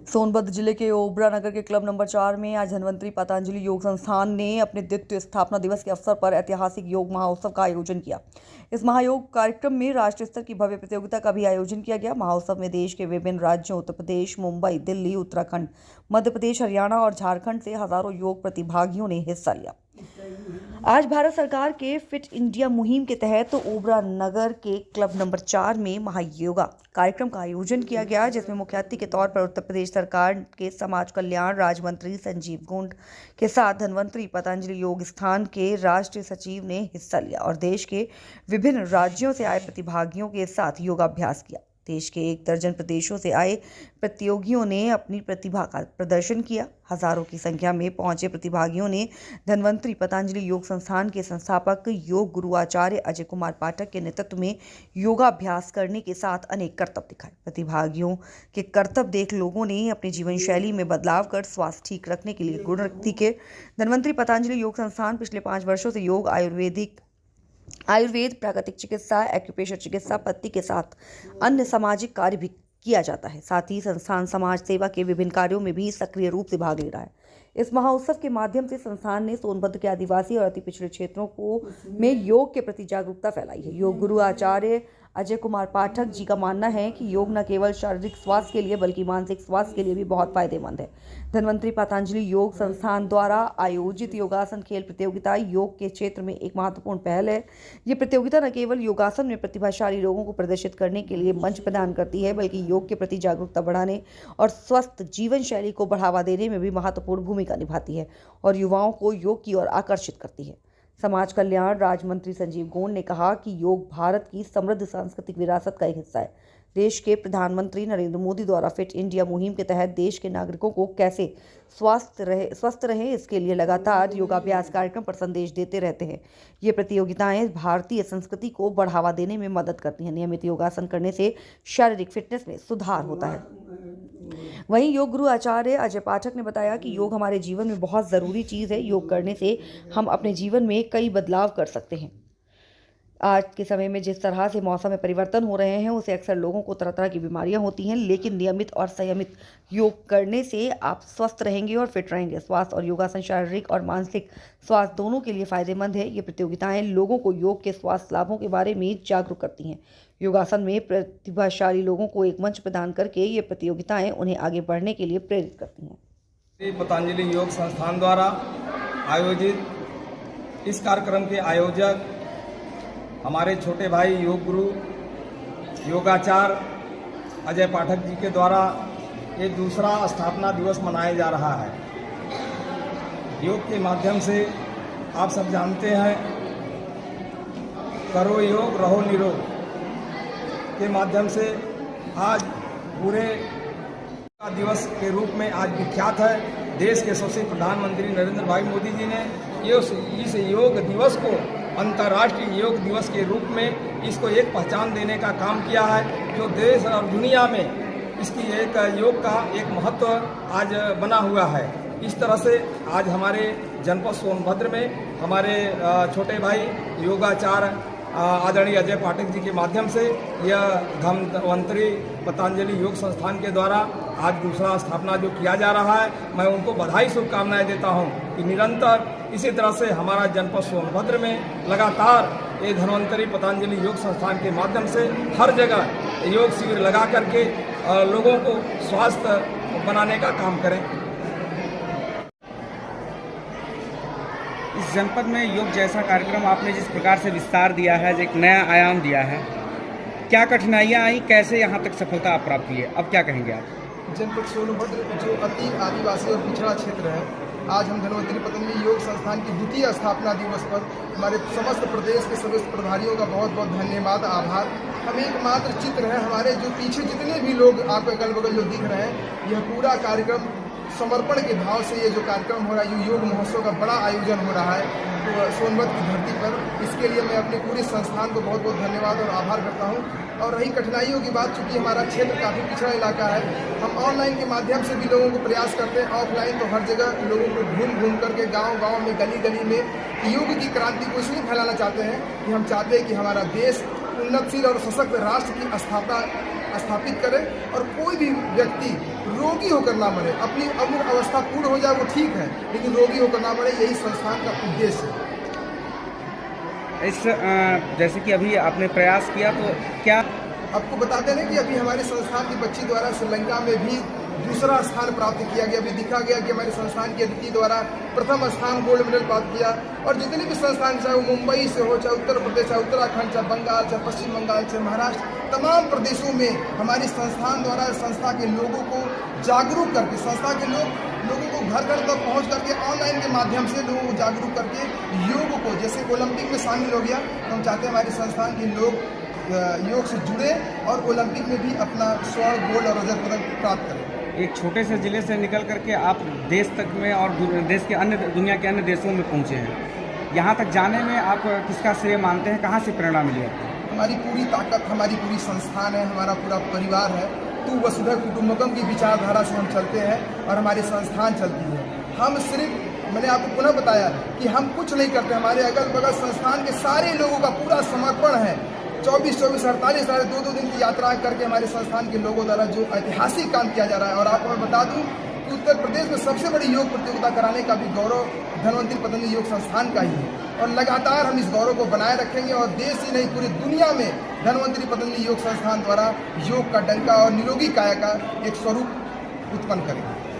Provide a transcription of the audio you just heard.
सोनभद्र जिले के ओबरा नगर के क्लब नंबर 4 में आज धन्वंतरी पतंजलि योग संस्थान ने अपने द्वितीय स्थापना दिवस के अवसर पर ऐतिहासिक योग महोत्सव का आयोजन किया। इस महायोग कार्यक्रम में राष्ट्रीय स्तर की भव्य प्रतियोगिता का भी आयोजन किया गया। महोत्सव में देश के विभिन्न राज्यों उत्तर प्रदेश, मुंबई, दिल्ली, उत्तराखंड, मध्य प्रदेश, हरियाणा और झारखंड से हजारों योग प्रतिभागियों ने हिस्सा लिया। आज भारत सरकार के फिट इंडिया मुहिम के तहत ओबरा नगर के क्लब नंबर 4 में महायोगा कार्यक्रम का आयोजन किया गया, जिसमें मुख्य अतिथि के तौर पर उत्तर प्रदेश सरकार के समाज कल्याण राज्य मंत्री संजीव गुंड के साथ धन्वंतरी पतंजलि योग संस्थान के राष्ट्रीय सचिव ने हिस्सा लिया और देश के विभिन्न राज्यों से आए प्रतिभागियों के साथ योगाभ्यास किया। देश के 1 दर्जन प्रदेशों से आए प्रतियोगियों ने अपनी प्रतिभा का प्रदर्शन किया। हजारों की संख्या में पहुंचे प्रतिभागियों ने धन्वंतरी पतंजलि योग संस्थान के संस्थापक योग गुरु आचार्य अजय कुमार पाठक के नेतृत्व में योगाभ्यास करने के साथ अनेक करतब दिखाए। प्रतिभागियों के करतब देख लोगों ने अपनी जीवन शैली में बदलाव कर स्वास्थ्य ठीक रखने के लिए गुण दिखे। धन्वंतरी पतंजलि योग संस्थान पिछले 5 वर्षों से योग, आयुर्वेद, प्राकृतिक चिकित्सा, एक्यूप्रेशर चिकित्सा, पत्ती के साथ अन्य सामाजिक कार्य भी किया जाता है। साथ ही संस्थान समाज सेवा के विभिन्न कार्यों में भी सक्रिय रूप से भाग ले रहा है। इस महोत्सव के माध्यम से संस्थान ने सोनभद्र के आदिवासी और अति पिछड़े क्षेत्रों में योग के प्रति जागरूकता फैलाई है। योग गुरु आचार्य अजय कुमार पाठक जी का मानना है कि योग न केवल शारीरिक स्वास्थ्य के लिए बल्कि मानसिक स्वास्थ्य के लिए भी बहुत फायदेमंद है। धन्वंतरी पतंजलि योग संस्थान द्वारा आयोजित योगासन खेल प्रतियोगिता योग के क्षेत्र में एक महत्वपूर्ण पहल है। ये प्रतियोगिता न केवल योगासन में प्रतिभाशाली लोगों को प्रदर्शित करने के लिए मंच प्रदान करती है, बल्कि योग के प्रति जागरूकता बढ़ाने और स्वस्थ जीवन शैली को बढ़ावा देने में भी महत्वपूर्ण भूमिका निभाती है और युवाओं को योग की ओर आकर्षित करती है। समाज कल्याण राज्य मंत्री संजीव गोंड ने कहा कि योग भारत की समृद्ध सांस्कृतिक विरासत का एक हिस्सा है। देश के प्रधानमंत्री नरेंद्र मोदी द्वारा फिट इंडिया मुहिम के तहत देश के नागरिकों को कैसे स्वस्थ रहे इसके लिए लगातार योगाभ्यास कार्यक्रम पर संदेश देते रहते हैं। ये प्रतियोगिताएं भारतीय संस्कृति को बढ़ावा देने में मदद करती हैं। नियमित योगासन करने से शारीरिक फिटनेस में सुधार होता है। वहीं योग गुरु आचार्य अजय पाठक ने बताया कि योग हमारे जीवन में बहुत ज़रूरी चीज़ है। योग करने से हम अपने जीवन में कई बदलाव कर सकते हैं। आज के समय में जिस तरह से मौसम में परिवर्तन हो रहे हैं, उससे अक्सर लोगों को तरह तरह की बीमारियां होती हैं, लेकिन नियमित और संयमित योग करने से आप स्वस्थ रहेंगे और फिट रहेंगे। स्वास्थ्य और योगासन शारीरिक और मानसिक स्वास्थ्य दोनों के लिए फायदेमंद है। ये प्रतियोगिताएं लोगों को योग के स्वास्थ्य लाभों के बारे में जागरूक करती हैं। योगासन में प्रतिभाशाली लोगों को एक मंच प्रदान करके ये प्रतियोगिताएं उन्हें आगे बढ़ने के लिए प्रेरित करती हैं। पतंजलि योग संस्थान द्वारा आयोजित इस कार्यक्रम के आयोजक हमारे छोटे भाई योग गुरु योगाचार्य अजय पाठक जी के द्वारा ये दूसरा स्थापना दिवस मनाया जा रहा है। योग के माध्यम से आप सब जानते हैं, करो योग रहो निरोग के माध्यम से आज पूरे दिवस के रूप में आज विख्यात है। देश के यशस्वी प्रधानमंत्री नरेंद्र भाई मोदी जी ने इस योग दिवस को अंतर्राष्ट्रीय योग दिवस के रूप में इसको एक पहचान देने का काम किया है, जो देश और दुनिया में इसकी एक योग का एक महत्व आज बना हुआ है। इस तरह से आज हमारे जनपद सोनभद्र में हमारे छोटे भाई योगाचार्य आदरणीय अजय पाठक जी के माध्यम से यह धन्वंतरी पतंजलि योग संस्थान के द्वारा आज दूसरा स्थापना जो किया जा रहा है, मैं उनको बधाई शुभकामनाएं देता हूं कि निरंतर इसी तरह से हमारा जनपद सोनभद्र में लगातार ये धन्वंतरी पतंजलि योग संस्थान के माध्यम से हर जगह योग शिविर लगा करके लोगों को स्वास्थ्य बनाने का काम करें। इस जनपद में योग जैसा कार्यक्रम आपने जिस प्रकार से विस्तार दिया है, एक नया आयाम दिया है, क्या कठिनाइयाँ आई, कैसे यहाँ तक सफलता आप प्राप्त की है, अब क्या कहेंगे आप? जनपद सोनभद्र जो अति आदिवासी और पिछड़ा क्षेत्र है, आज हम धन्वंतरी पतंजलि योग संस्थान की द्वितीय स्थापना दिवस पर हमारे समस्त प्रदेश के समस्त प्रभारियों का बहुत बहुत धन्यवाद, आभार। हम एकमात्र चित्र है, हमारे जो पीछे जितने भी लोग आपके अगल बगल जो दिख रहे हैं, यह पूरा कार्यक्रम समर्पण के भाव से ये जो कार्यक्रम हो रहा है, योग महोत्सव का बड़ा आयोजन हो रहा है तो सोनभद्र की धरती पर, इसके लिए मैं अपने पूरे संस्थान को बहुत बहुत धन्यवाद और आभार करता हूँ। और रही कठिनाइयों की बात, चूँकि हमारा क्षेत्र काफ़ी पिछड़ा इलाका है, हम ऑनलाइन के माध्यम से भी लोगों को प्रयास करते हैं, ऑफलाइन तो हर जगह लोगों को घूम करके गाँव में गली गली में योग की क्रांति को इसलिए फैलाना चाहते हैं कि हम चाहते हैं कि हमारा देश उन्नतशील और सशक्त राष्ट्र की स्थापना स्थापित करें और कोई भी व्यक्ति रोगी होकर ना मरे। अपनी उम्र अवस्था पूर्ण हो जाए वो ठीक है, लेकिन रोगी होकर ना मरे, यही संस्थान का उद्देश्य है। इस जैसे कि अभी आपने प्रयास किया, तो क्या आपको बताते हैं कि अभी हमारे संस्थान की बच्ची द्वारा श्रीलंका में भी दूसरा स्थान प्राप्त किया गया। अभी दिखा गया कि हमारे संस्थान की अदिति द्वारा प्रथम स्थान गोल्ड मेडल प्राप्त किया। और जितने भी संस्थान, चाहे वो मुंबई से हो, चाहे उत्तर प्रदेश, चाहे उत्तराखंड, चाहे बंगाल, चाहे पश्चिम बंगाल, चाहे महाराष्ट्र, तमाम प्रदेशों में हमारी संस्थान द्वारा संस्था के लोगों को जागरूक करके, संस्था के लोगों को घर घर तक पहुँच करके ऑनलाइन के माध्यम से लोगों को जागरूक करके योग को, जैसे ओलंपिक में शामिल हो गया, तो हम चाहते हैं हमारे संस्थान के लोग योग से जुड़े और ओलंपिक में भी अपना स्वर्ण, गोल्ड और रजत पदक प्राप्त करें। एक छोटे से जिले से निकल करके आप देश तक में और देश के अन्य, दुनिया के अन्य देशों में पहुंचे हैं। यहाँ तक जाने में आप किसका श्रेय मानते हैं? कहाँ से प्रेरणा मिली आपको? हमारी पूरी ताकत हमारी पूरी संस्थान है, हमारा पूरा परिवार है। तू वसुधैव कुटुंबकम की विचारधारा से हम चलते हैं और हमारी संस्थान चलती है। हम सिर्फ, मैंने आपको पुनः बताया कि हम कुछ नहीं करते, हमारे अगल बगल संस्थान के सारे लोगों का पूरा समर्पण है। 24-24, 48 साढ़े 2 दिन की यात्रा करके हमारे संस्थान के लोगों द्वारा जो ऐतिहासिक काम किया जा रहा है। और आपको मैं बता दूं कि उत्तर प्रदेश में सबसे बड़ी योग प्रतियोगिता कराने का भी गौरव धन्वंतरी पतंजलि योग संस्थान का ही है। और लगातार हम इस गौरव को बनाए रखेंगे और देश ही नहीं पूरी दुनिया में धन्वंतरी पतंजलि योग संस्थान द्वारा योग का डंका और निरोगी काया का एक स्वरूप उत्पन्न करेंगे।